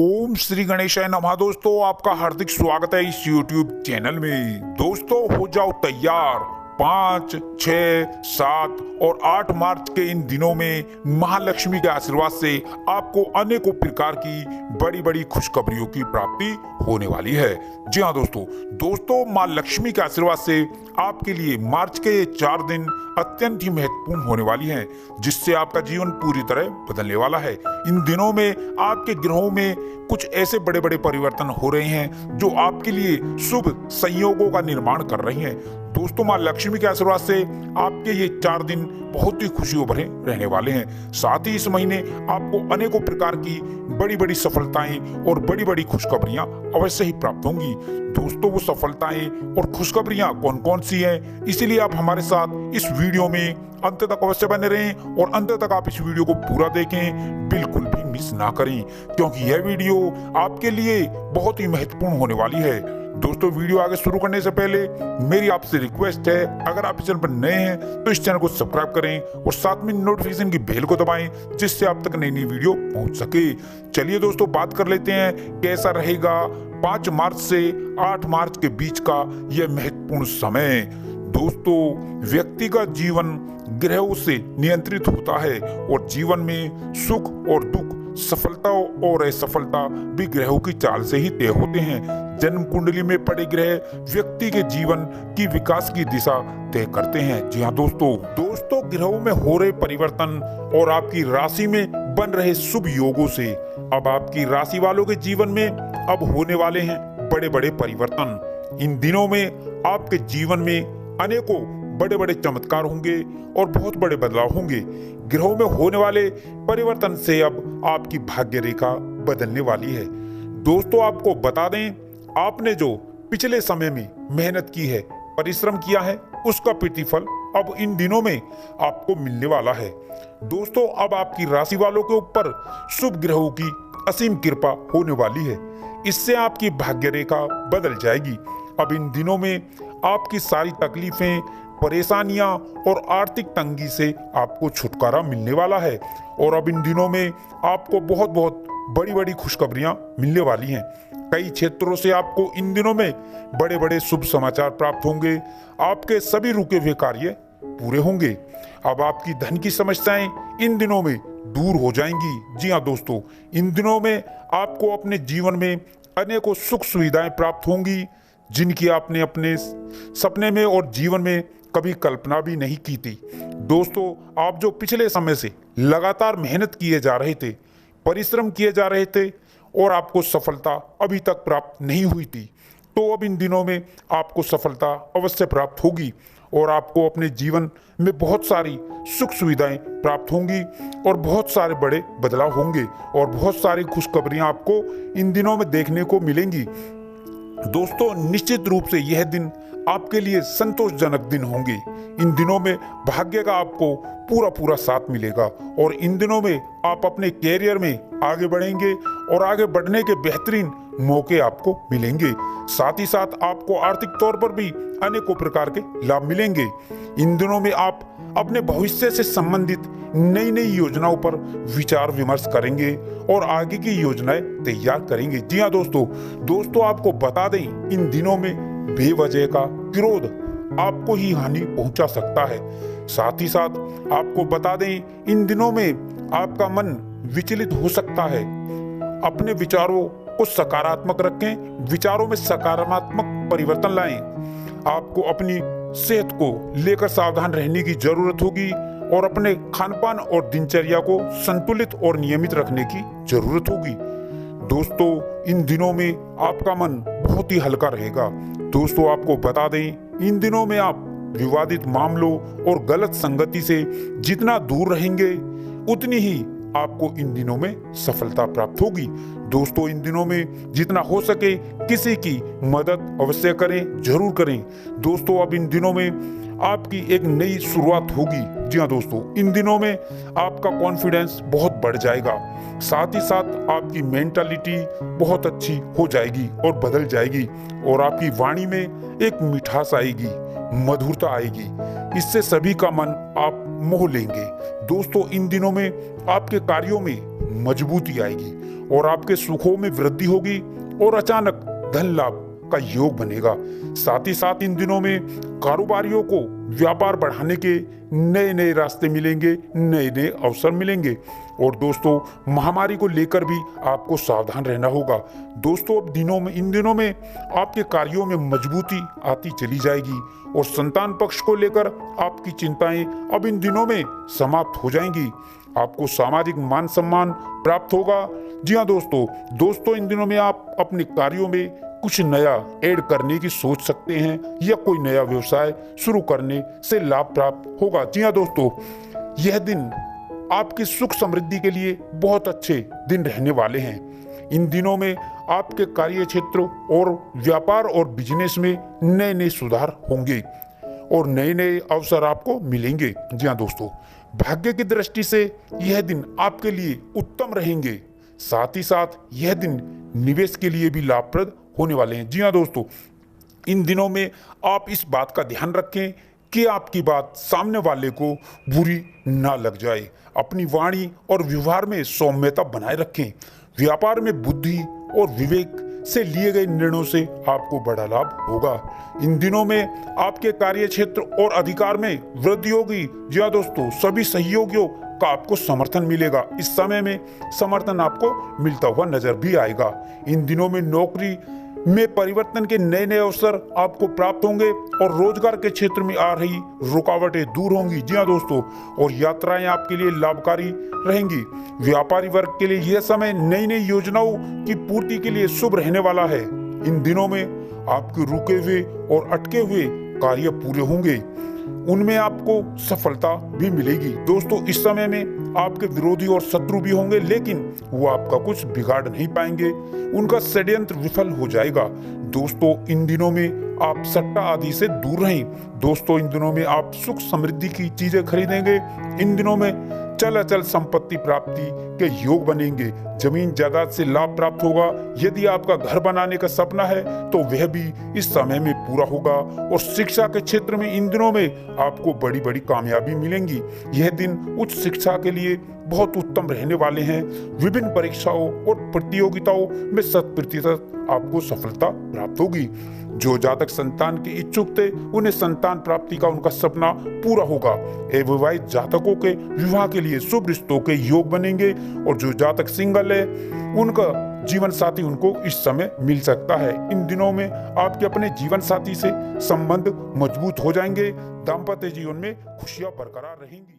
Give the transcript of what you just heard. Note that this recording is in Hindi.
ओम श्री गणेशाय नमः। दोस्तों, आपका हार्दिक स्वागत है इस YouTube चैनल में। दोस्तों, हो जाओ तैयार। 5, 6, 7 और 8 मार्च के इन दिनों में महालक्ष्मी के आशीर्वाद से आपको अनेकों प्रकार की बड़ी बड़ी खुशखबरियों की प्राप्ति होने वाली है। जी हाँ दोस्तों, माँ लक्ष्मी के आशीर्वाद से आपके लिए मार्च के ये 4 दिन अत्यंत ही महत्वपूर्ण होने वाली हैं, जिससे आपका जीवन पूरी तरह बदलने वाला है। इन दिनों में आपके ग्रहों में कुछ ऐसे बड़े बड़े परिवर्तन हो रहे हैं जो आपके लिए शुभ संयोगों का निर्माण कर रही हैं। दोस्तों, माँ लक्ष्मी के आशीर्वाद से आपके ये 4 दिन बहुत ही खुशियों भरे रहने वाले हैं। साथ ही इस महीने आपको अनेकों प्रकार की बड़ी बड़ी सफलताएं और बड़ी बड़ी खुशखबरियां अवश्य ही प्राप्त होंगी। दोस्तों, वो सफलताएं और खुशखबरियां कौन कौन सी हैं, इसीलिए आप हमारे साथ इस वीडियो में अंत तक अवश्य बने रहें और अंत तक आप इस वीडियो को पूरा देखें, बिल्कुल भी मिस ना करें, क्योंकि यह वीडियो आपके लिए बहुत ही महत्वपूर्ण होने वाली है। दोस्तों, वीडियो आगे शुरू करने से पहले मेरी आपसे रिक्वेस्ट है, अगर आप इस चैनल पर नए हैं तो इस चैनल को सब्सक्राइब करें और साथ में नोटिफिकेशन की बेल को दबाएं, जिससे आप तक नई नई वीडियो पहुंच सके। चलिए दोस्तों, बात कर लेते हैं कैसा रहेगा 5 मार्च से 8 मार्च के बीच का यह महत्वपूर्ण समय। दोस्तों, व्यक्ति का जीवन ग्रहों से नियंत्रित होता है और जीवन में सुख और दुख, सफलता और असफलता भी ग्रहों की चाल से ही तय होते हैं। जन्म कुंडली में पड़े ग्रह व्यक्ति के जीवन की विकास की दिशा तय करते हैं। जी हाँ दोस्तों, ग्रहों में हो रहे परिवर्तन और आपकी राशि में बन रहे शुभ योगों से अब आपकी राशि वालों के जीवन में अब होने वाले हैं बड़े बड़े परिवर्तन। इन दिनों में आपके जीवन में अनेकों बड़े बड़े चमत्कार होंगे और बहुत बड़े बदलाव होंगे। ग्रहों में होने वाले परिवर्तन से अब आपकी भाग्य रेखा बदलने वाली है। दोस्तों, आपको बता दें, आपने जो पिछले समय में मेहनत की है, परिश्रम किया है, उसका प्रतिफल अब इन दिनों में आपको मिलने वाला है। दोस्तों, अब आपकी राशि वालों के ऊपर शुभ ग्रहों की असीम कृपा होने वाली है। इससे आपकी भाग्य रेखा बदल जाएगी। अब इन दिनों में आपकी सारी तकलीफें, परेशानियां और आर्थिक तंगी से आपको छुटकारा मिलने वाला है और अब इन दिनों में आपको बहुत बहुत बड़ी बड़ी खुशखबरियां मिलने वाली हैं। कई क्षेत्रों से आपको इन दिनों में बड़े बड़े शुभ समाचार प्राप्त होंगे। आपके सभी रुके हुए कार्य पूरे होंगे। अब आपकी धन की समस्याएं इन दिनों में दूर हो जाएंगी। जी हाँ दोस्तों, इन दिनों में आपको अपने जीवन में अनेकों सुख सुविधाएं प्राप्त होंगी, जिनकी आपने अपने सपने में और जीवन में कभी कल्पना भी नहीं की थी। दोस्तों, आप जो पिछले समय से लगातार मेहनत किए जा रहे थे, परिश्रम किए जा रहे थे और आपको सफलता अभी तक प्राप्त नहीं हुई थी, तो अब इन दिनों में आपको सफलता अवश्य प्राप्त होगी और आपको अपने जीवन में बहुत सारी सुख सुविधाएं प्राप्त होंगी और बहुत सारे बड़े बदलाव होंगे और बहुत सारी खुशखबरियां आपको इन दिनों में देखने को मिलेंगी। दोस्तों, निश्चित रूप से यह दिन आपके लिए संतोषजनक दिन होंगे। इन दिनों में भाग्य का आपको पूरा साथ मिलेगा और इन दिनों में आप अपने कैरियर में आगे बढ़ेंगे और आगे बढ़ने के बेहतरीन मौके आपको मिलेंगे। साथ ही साथ आपको आर्थिक तौर पर भी अनेकों प्रकार के लाभ मिलेंगे। इन दिनों में आप अपने भविष्य से संबंधित नई नई योजनाओं पर विचार विमर्श करेंगे और आगे की योजनाएं तैयार करेंगे। जी हाँ दोस्तों, आपको बता दें, इन दिनों में बेवजह का क्रोध आपको ही हानि पहुंचा सकता है। साथ ही साथ आपको बता दें, इन दिनों में आपका मन विचलित हो सकता है। अपने विचारों को सकारात्मक रखें, विचारों में सकारात्मक परिवर्तन लाएं। आपको अपनी सेहत को लेकर सावधान रहने की जरूरत होगी और अपने खानपान और दिनचर्या को संतुलित और नियमित रखने की जरूरत होगी। दोस्तों, इन दिनों में आपका मन बहुत ही हल्का रहेगा। दोस्तों, आपको बता दें, इन दिनों में आप विवादित मामलों और गलत संगति से जितना दूर रहेंगे, उतनी ही आपको इन दिनों में सफलता प्राप्त होगी। दोस्तों, इन दिनों में जितना हो सके किसी की मदद अवश्य करें, जरूर करें। दोस्तों, अब इन दिनों में आपकी एक नई शुरुआत होगी। जी हाँ दोस्तों, इन दिनों में आपका कॉन्फिडेंस बहुत बढ़ जाएगा। साथ ही साथ आपकी मेंटालिटी बहुत अच्छी हो जाएगी और बदल जाएगी और आपकी वाणी में एक मिठास आएगी, मधुरता आएगी। इससे सभी का मन आप मोह लेंगे। दोस्तों, इन दिनों में आपके कार्यों में मजबूती आएगी और आपके सुखों में वृद्धि होगी और अचानक धन लाभ का योग बनेगा। साथ ही साथ इन दिनों में कारोबारियों को व्यापार बढ़ाने के नए नए रास्ते मिलेंगे, नए नए अवसर मिलेंगे। और दोस्तों, महामारी को लेकर भी आपको सावधान रहना होगा। दोस्तों, अब इन दिनों में आपके कार्यों में मजबूती आती चली जाएगी और संतान पक्ष को लेकर आपकी चिंताएं अब इन दिनों में समाप्त हो जाएंगी। आपको सामाजिक मान सम्मान प्राप्त होगा। जी हाँ दोस्तों, इन दिनों में आप अपने कार्यों में कुछ नया ऐड करने की सोच सकते हैं या कोई नया व्यवसाय शुरू करने से लाभ प्राप्त होगा। जी हाँ दोस्तों, यह दिन आपकी सुख समृद्धि के लिए बहुत अच्छे दिन रहने वाले हैं। इन दिनों में आपके कार्य क्षेत्र और व्यापार और बिजनेस में नए नए सुधार होंगे और नए नए अवसर आपको मिलेंगे। जी हाँ दोस्तों, भाग्य की दृष्टि से यह दिन आपके लिए उत्तम रहेंगे। साथ ही साथ यह दिन निवेश के लिए भी लाभप्रद होने वाले हैं। जी हाँ दोस्तों, इन दिनों में आप इस बात का ध्यान रखें कि आपकी बात सामने वाले को बुरी ना लग जाए। अपनी वाणी और व्यवहार में सौम्यता बनाए रखें। व्यापार में बुद्धि और विवेक से लिए गए निर्णयों से आपको बड़ा लाभ होगा। इन दिनों में आपके कार्य क्षेत्र और अधिकार में वृद्धि होगी। जी हाँ दोस्तों, सभी सहयोगियों का आपको समर्थन मिलेगा। इस समय में समर्थन आपको मिलता हुआ नजर भी आएगा। इन दिनों में नौकरी में परिवर्तन के नए नए अवसर आपको प्राप्त होंगे और रोजगार के क्षेत्र में आ रही रुकावटें दूर होंगी। जी हाँ दोस्तों, और यात्राएं आपके लिए लाभकारी रहेंगी। व्यापारी वर्ग के लिए यह समय नई नई योजनाओं की पूर्ति के लिए शुभ रहने वाला है। इन दिनों में आपके रुके हुए और अटके हुए कार्य पूरे होंगे, उनमें आपको सफलता भी मिलेगी। दोस्तों, इस समय में आपके विरोधी और शत्रु भी होंगे, लेकिन वो आपका कुछ बिगाड़ नहीं पाएंगे। उनका षड्यंत्र विफल हो जाएगा। दोस्तों, इन दिनों में आप सट्टा आदि से दूर रहें। दोस्तों, इन दिनों में आप सुख समृद्धि की चीजें खरीदेंगे। इन दिनों में चल अचल संपत्ति प्राप्ति के योग बनेंगे। जमीन जायदाद से लाभ प्राप्त होगा। यदि आपका घर बनाने का सपना है तो वह भी इस समय में पूरा होगा। और शिक्षा के क्षेत्र में इन दिनों में आपको बड़ी बड़ी कामयाबी मिलेंगी। यह दिन उच्च शिक्षा के लिए बहुत उत्तम रहने वाले हैं। विभिन्न परीक्षाओं और प्रतियोगिताओं में 100% आपको सफलता प्राप्त होगी। जो जातक संतान के इच्छुक थे, उन्हें संतान प्राप्ति का उनका सपना पूरा होगा। अविवाहित जातकों के विवाह के लिए शुभ रिश्तों के योग बनेंगे और जो जातक सिंगल है, उनका जीवन साथी उनको इस समय मिल सकता है। इन दिनों में आपके अपने जीवन साथी से संबंध मजबूत हो जाएंगे। दाम्पत्य जीवन में खुशियां बरकरार रहेंगी।